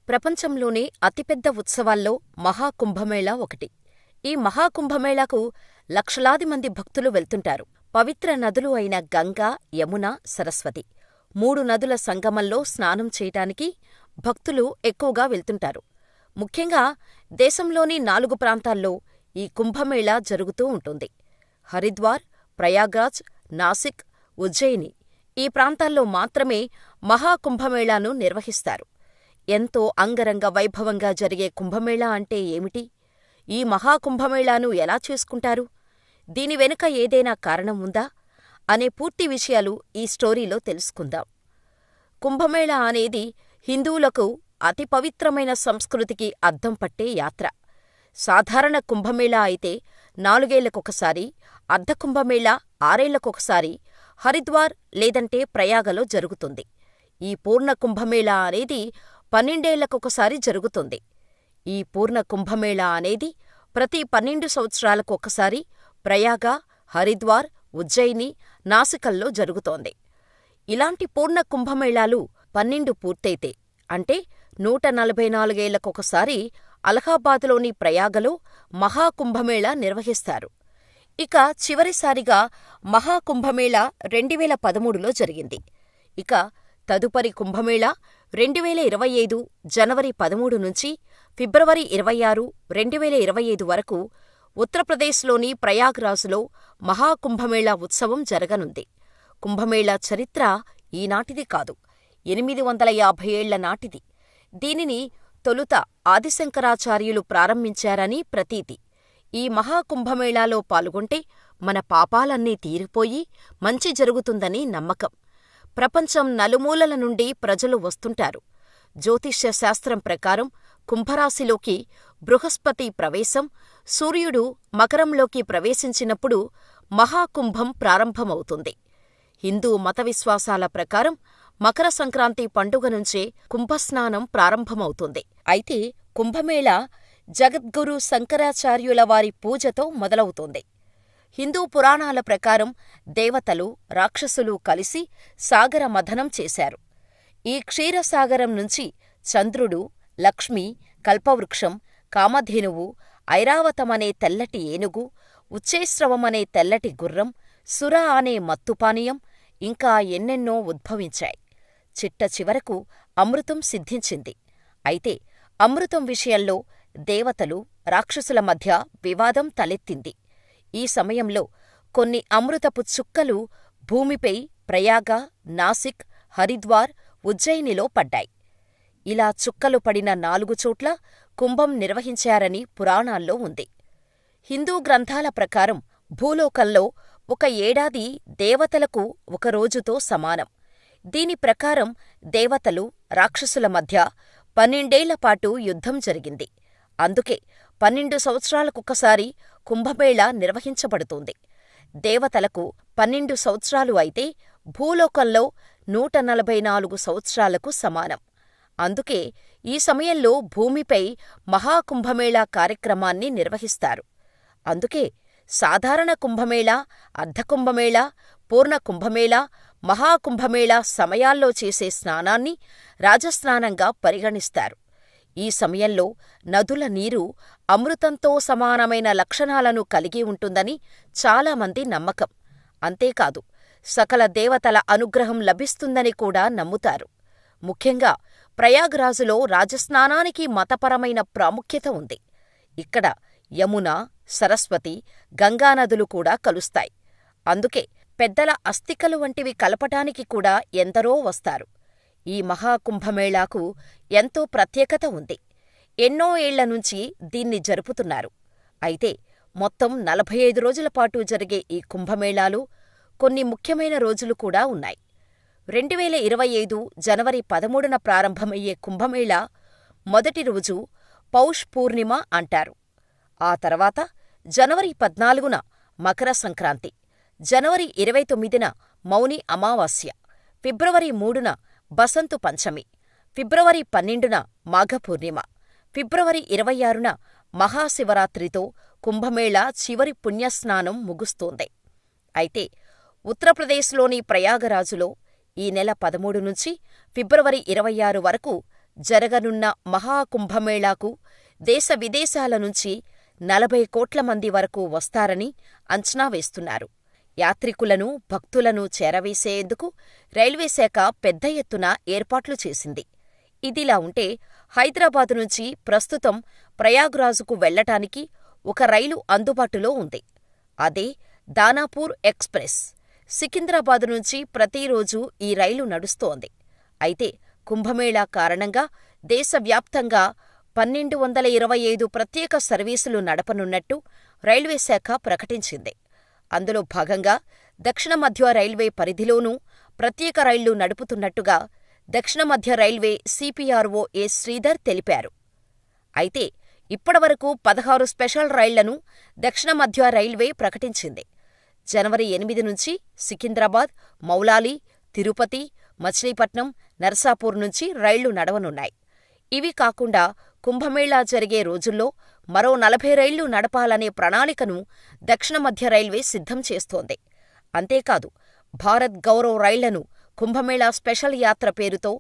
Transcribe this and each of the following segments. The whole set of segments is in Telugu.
ప్రపంచంలోనే అతిపెద్ద ఉత్సవాల్లో మహాకుంభమేళా ఒకటి. ఈ మహాకుంభమేళాకు లక్షలాది మంది భక్తులు వెళ్తుంటారు. పవిత్ర నదులు అయిన గంగా, యమున, సరస్వతి మూడు నదుల సంగమంలో స్నానం చేయటానికి భక్తులు ఎక్కువగా వెళ్తుంటారు. ముఖ్యంగా దేశంలోని 4 ప్రాంతాల్లో ఈ కుంభమేళా జరుగుతూ ఉంటుంది. హరిద్వార్, ప్రయాగ్రాజ్, నాసిక్, ఉజ్జయిని ఈ ప్రాంతాల్లో మాత్రమే మహాకుంభమేళాను నిర్వహిస్తారు. ఎంతో అంగరంగ వైభవంగా జరిగే కుంభమేళా అంటే ఏమిటి? ఈ మహాకుంభమేళాను ఎలా చేసుకుంటారు? దీని వెనుక ఏదైనా కారణం ఉందా? అనే పూర్తి విషయాలు ఈ స్టోరీలో తెలుసుకుందాం. కుంభమేళా అనేది హిందువులకు అతి పవిత్రమైన సంస్కృతికి అద్దం పట్టే యాత్ర. సాధారణ కుంభమేళా అయితే 4 ఏళ్లకొకసారి, అర్ధకుంభమేళా 6 ఏళ్లకొకసారి హరిద్వార్ లేదంటే ప్రయాగలో జరుగుతుంది. ఈ పూర్ణ కుంభమేళా అనేది 12 ఏళ్లకొకసారి జరుగుతుంది. ఈ పూర్ణ కుంభమేళా అనేది ప్రతి 12 సంవత్సరాలకు ఒకసారి ప్రయాగ, హరిద్వార్, ఉజ్జయిని, నాసికల్లో జరుగుతోంది. ఇలాంటి పూర్ణ కుంభమేళాలు 12 పూర్తయితే అంటే 144 ఏళ్లకొకసారి అలహాబాదులోని ప్రయాగలో మహాకుంభమేళా నిర్వహిస్తారు. ఇక చివరిసారిగా మహాకుంభమేళా 2013లో జరిగింది. ఇక తదుపరి కుంభమేళా 2025 జనవరి 13 నుంచి ఫిబ్రవరి 26, 2025 వరకు ఉత్తరప్రదేశ్లోని ప్రయాగ్రాజ్లో మహాకుంభమేళా ఉత్సవం జరగనుంది. కుంభమేళా చరిత్ర ఈనాటిది కాదు, 850 ఏళ్ల నాటిది. దీనిని తొలుత ఆదిశంకరాచార్యులు ప్రారంభించారని ప్రతీతి. ఈ మహాకుంభమేళాలో పాల్గొంటే మన పాపాలన్నీ తీరిపోయి మంచి జరుగుతుందని నమ్మకం. ప్రపంచం నలుమూలల నుండి ప్రజలు వస్తుంటారు. జ్యోతిష్య శాస్త్రం ప్రకారం కుంభరాశిలోకి బృహస్పతి ప్రవేశం, సూర్యుడు మకరంలోకి ప్రవేశించినప్పుడు మహాకుంభం ప్రారంభమవుతుంది. హిందూ మత విశ్వాసాల ప్రకారం మకర సంక్రాంతి పండుగ నుంచే కుంభస్నానం ప్రారంభమవుతుంది. అయితే కుంభమేళా జగద్గురు శంకరాచార్యుల వారి పూజతో మొదలవుతుంది. హిందూ పురాణాల ప్రకారం దేవతలు, రాక్షసులు కలిసి సాగర మథనం చేశారు. ఈ క్షీరసాగరం నుంచి చంద్రుడు, లక్ష్మి, కల్పవృక్షం, కామధేనువు, ఐరావతమనే తెల్లటి ఏనుగు, ఉచ్చేశ్రవమనే తెల్లటి గుర్రం, సుర అనే మత్తుపానీయం, ఇంకా ఎన్నెన్నో ఉద్భవించాయి. చిట్ట చివరకు అమృతం సిద్ధించింది. అయితే అమృతం విషయంలో దేవతలు, రాక్షసుల మధ్య వివాదం తలెత్తింది. ఈ సమయంలో కొన్ని అమృతపు చుక్కలు భూమిపై ప్రయాగ, నాసిక్, హరిద్వార్, ఉజ్జయినిలో పడ్డాయి. ఇలా చుక్కలు పడిన 4 చోట్ల కుంభం నిర్వహించారని పురాణాల్లో ఉంది. హిందూ గ్రంథాల ప్రకారం భూలోకంలో ఒక ఏడాది దేవతలకు ఒక రోజుతో సమానం. దీని ప్రకారం దేవతలు, రాక్షసుల మధ్య 12 ఏళ్లపాటు యుద్ధం జరిగింది. అందుకే 12 సంవత్సరాలకొకసారి కుంభమేళా నిర్వహించబడుతుంది. దేవతలకు 12 సంవత్సరాలు అయితే భూలోకంలో 144 సంవత్సరాలకు సమానం. అందుకే ఈ సమయంలో భూమిపై మహాకుంభమేళా కార్యక్రమాన్ని నిర్వహిస్తారు. అందుకే సాధారణ కుంభమేళా, అర్ధకుంభమేళా, పూర్ణ కుంభమేళా, మహాకుంభమేళా సమయాల్లో చేసే స్నానాన్ని రాజస్నానంగా పరిగణిస్తారు. ఈ సమయంలో నదుల నీరు అమృతంతో సమానమైన లక్షణాలను కలిగి ఉంటుందని చాలామంది నమ్మకం. అంతేకాదు సకల దేవతల అనుగ్రహం లభిస్తుందని కూడా నమ్ముతారు. ముఖ్యంగా ప్రయాగ్రాజులో రాజస్నానానికి మతపరమైన ప్రాముఖ్యత ఉంది. ఇక్కడ యమున, సరస్వతి, గంగానదులు కూడా కలుస్తాయి. అందుకే పెద్దల అస్థికలు వంటివి కలపటానికి కూడా ఎందరో వస్తారు. ఈ మహాకుంభమేళాకు ఎంతో ప్రత్యేకత ఉంది. ఎన్నో ఏళ్ల నుంచి దీన్ని జరుపుతున్నారు. అయితే మొత్తం 45 రోజులపాటు జరిగే ఈ కుంభమేళాలో కొన్ని ముఖ్యమైన రోజులు కూడా ఉన్నాయి. 2025 జనవరి 13న ప్రారంభమయ్యే కుంభమేళా మొదటి రోజు పౌష్ పూర్ణిమ అంటారు. ఆ తర్వాత జనవరి 14న మకర సంక్రాంతి, జనవరి 29న మౌని అమావాస్య, ఫిబ్రవరి 3న బసంతు పంచమి, ఫిబ్రవరి 12న మాఘపూర్ణిమ, ఫిబ్రవరి 26న మహాశివరాత్రితో కుంభమేళా చివరి పుణ్యస్నానం ముగుస్తోంది. అయితే ఉత్తరప్రదేశ్లోని ప్రయాగరాజులో ఈ నెల 13 నుంచి ఫిబ్రవరి 26 వరకు జరగనున్న మహాకుంభమేళాకు దేశ విదేశాల నుంచి 40 కోట్ల మంది వరకు వస్తారని అంచనా వేస్తున్నారు. యాత్రికులను, భక్తులను చేరవేసేందుకు రైల్వేశాఖ పెద్ద ఎత్తున ఏర్పాట్లు చేసింది. ఇదిలా ఉంటే హైదరాబాదు నుంచి ప్రస్తుతం ప్రయాగ్రాజుకు వెళ్లటానికి ఒక రైలు అందుబాటులో ఉంది. అదే దానాపూర్ ఎక్స్ప్రెస్. సికింద్రాబాదు నుంచి ప్రతిరోజూ ఈ రైలు నడుస్తోంది. అయితే కుంభమేళా కారణంగా దేశవ్యాప్తంగా 1225 ప్రత్యేక సర్వీసులు నడపనున్నట్టు రైల్వేశాఖ ప్రకటించింది. అందులో భాగంగా దక్షిణ మధ్య రైల్వే పరిధిలోనూ ప్రత్యేక రైళ్లు నడుపుతున్నట్టుగా దక్షిణ మధ్య రైల్వే సిపిఆర్ఓ ఎ. శ్రీధర్ తెలిపారు. అయితే ఇప్పటివరకు 16 స్పెషల్ రైళ్లను దక్షిణ మధ్య రైల్వే ప్రకటించింది. జనవరి 8 నుంచి సికింద్రాబాద్, మౌలాలి, తిరుపతి, మచిలీపట్నం, నర్సాపూర్ నుంచి రైళ్లు నడవనున్నాయి. ఇవి కాకుండా కుంభమేళా జరిగే రోజుల్లో మరో 40 రైళ్లు నడపాలనే ప్రణాళికను దక్షిణ మధ్య రైల్వే సిద్ధం చేస్తోంది. అంతేకాదు, భారత్ గౌరవ్ రైళ్లను కుంభమేళా స్పెషల్ యాత్ర పేరుతో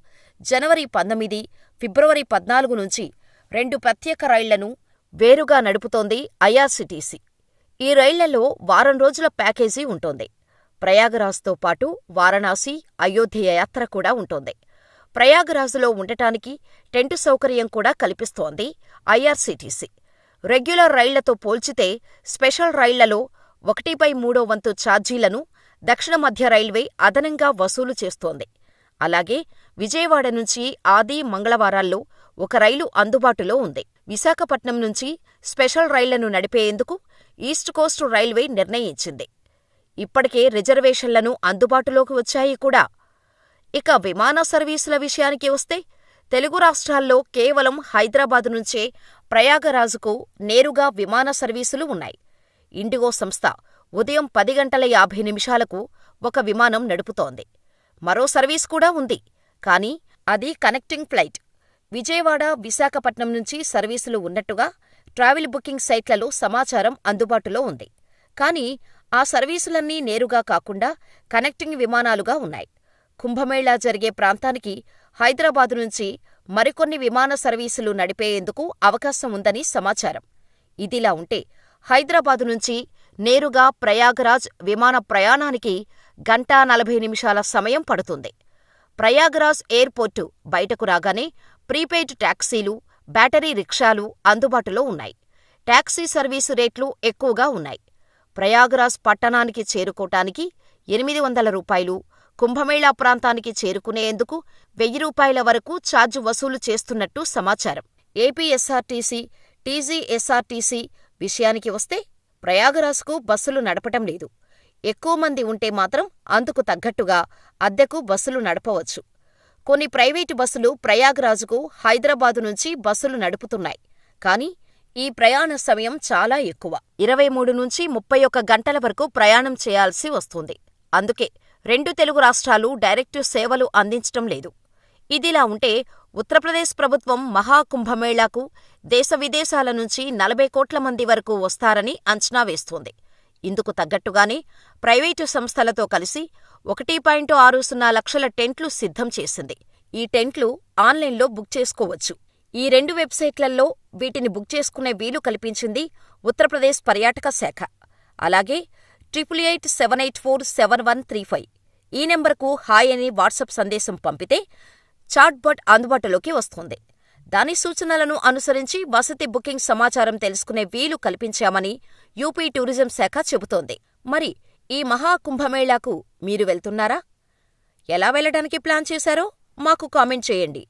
జనవరి 19, ఫిబ్రవరి 14 నుంచి 2 ప్రత్యేక రైళ్లను వేరుగా నడుపుతోంది ఐఆర్సీటీసీ. ఈ రైళ్లలో వారం రోజుల ప్యాకేజీ ఉంటోంది. ప్రయాగరాజ్తో పాటు వారణాసి, అయోధ్య యాత్ర కూడా ఉంటోంది. ప్రయాగరాజులో ఉండటానికి టెంటు సౌకర్యం కూడా కల్పిస్తోంది ఐఆర్సీటీసీ. రెగ్యులర్ రైళ్లతో పోల్చితే స్పెషల్ రైళ్లలో 1/3 వంతు ఛార్జీలను దక్షిణ మధ్య రైల్వే అదనంగా వసూలు చేస్తోంది. అలాగే విజయవాడ నుంచి ఆది, మంగళవారాల్లో ఒక రైలు అందుబాటులో ఉంది. విశాఖపట్నం నుంచి స్పెషల్ రైళ్లను నడిపేందుకు ఈస్ట్ కోస్ట్ రైల్వే నిర్ణయించింది. ఇప్పటికే రిజర్వేషన్లను అందుబాటులోకి వచ్చాయి కూడా. ఇక విమాన సర్వీసుల విషయానికి వస్తే తెలుగు రాష్ట్రాల్లో కేవలం హైదరాబాదు నుంచే ప్రయాగరాజుకు నేరుగా విమాన సర్వీసులు ఉన్నాయి. ఇండిగో సంస్థ ఉదయం 10:50 ఒక విమానం నడుపుతోంది. మరో సర్వీస్ కూడా ఉంది, కానీ అది కనెక్టింగ్ ఫ్లైట్. విజయవాడ, విశాఖపట్నం నుంచి సర్వీసులు ఉన్నట్టుగా ట్రావెల్ బుకింగ్ సైట్లలో సమాచారం అందుబాటులో ఉంది. కానీ ఆ సర్వీసులన్నీ నేరుగా కాకుండా కనెక్టింగ్ విమానాలుగా ఉన్నాయి. కుంభమేళా జరిగే ప్రాంతానికి హైదరాబాదు నుంచి మరికొన్ని విమాన సర్వీసులు నడిపేందుకు అవకాశం ఉందని సమాచారం. ఇదిలా ఉంటే హైదరాబాదు నుంచి నేరుగా ప్రయాగరాజ్ విమాన ప్రయాణానికి 1:40 సమయం పడుతుంది. ప్రయాగరాజ్ ఎయిర్పోర్టు బయటకు రాగానే ప్రీపెయిడ్ టాక్సీలు, బ్యాటరీ రిక్షాలు అందుబాటులో ఉన్నాయి. టాక్సీ సర్వీసు రేట్లు ఎక్కువగా ఉన్నాయి. ప్రయాగరాజ్ పట్టణానికి చేరుకోటానికి 800 రూపాయలు, కుంభమేళా ప్రాంతానికి చేరుకునేందుకు 1000 రూపాయల వరకు ఛార్జు వసూలు చేస్తున్నట్టు సమాచారం. ఏపీఎస్ఆర్టీసీ, టీజీఎస్ఆర్టీసీ విషయానికి వస్తే ప్రయాగరాజ్కు బస్సులు నడపటం లేదు. ఎక్కువ మంది ఉంటే మాత్రం అందుకు తగ్గట్టుగా అద్దెకు బస్సులు నడపవచ్చు. కొన్ని ప్రైవేటు బస్సులు ప్రయాగరాజుకు హైదరాబాదు నుంచి బస్సులు నడుపుతున్నాయి. కానీ ఈ ప్రయాణ సమయం చాలా ఎక్కువ. 23 నుంచి 31 గంటల వరకు ప్రయాణం చేయాల్సి వస్తుంది. అందుకే 2 తెలుగు రాష్ట్రాలు డైరెక్టు సేవలు అందించటం లేదు. ఇదిలా ఉంటే ఉత్తరప్రదేశ్ ప్రభుత్వం మహాకుంభమేళాకు దేశ విదేశాల నుంచి 40 కోట్ల మంది వరకు వస్తారని అంచనా వేస్తోంది. ఇందుకు తగ్గట్టుగానే ప్రైవేటు సంస్థలతో కలిసి 1.60 లక్షల టెంట్లు సిద్ధం చేసింది. ఈ టెంట్లు ఆన్లైన్లో బుక్ చేసుకోవచ్చు. ఈ 2 వెబ్సైట్లలో వీటిని బుక్ చేసుకునే వీలు కల్పించింది ఉత్తరప్రదేశ్ పర్యాటక శాఖ. అలాగే 8887847135 ఈ నెంబర్కు హాయ్ అని వాట్సాప్ సందేశం పంపితే చాట్బాట్ అందుబాటులోకి వస్తుంది. దాని సూచనలను అనుసరించి వసతి బుకింగ్ సమాచారం తెలుసుకునే వీలు కల్పించామని యూపీ టూరిజం శాఖ చెబుతోంది. మరి ఈ మహాకుంభమేళాకు మీరు వెళ్తున్నారా? ఎలా వెళ్లడానికి ప్లాన్ చేశారో మాకు కామెంట్ చేయండి.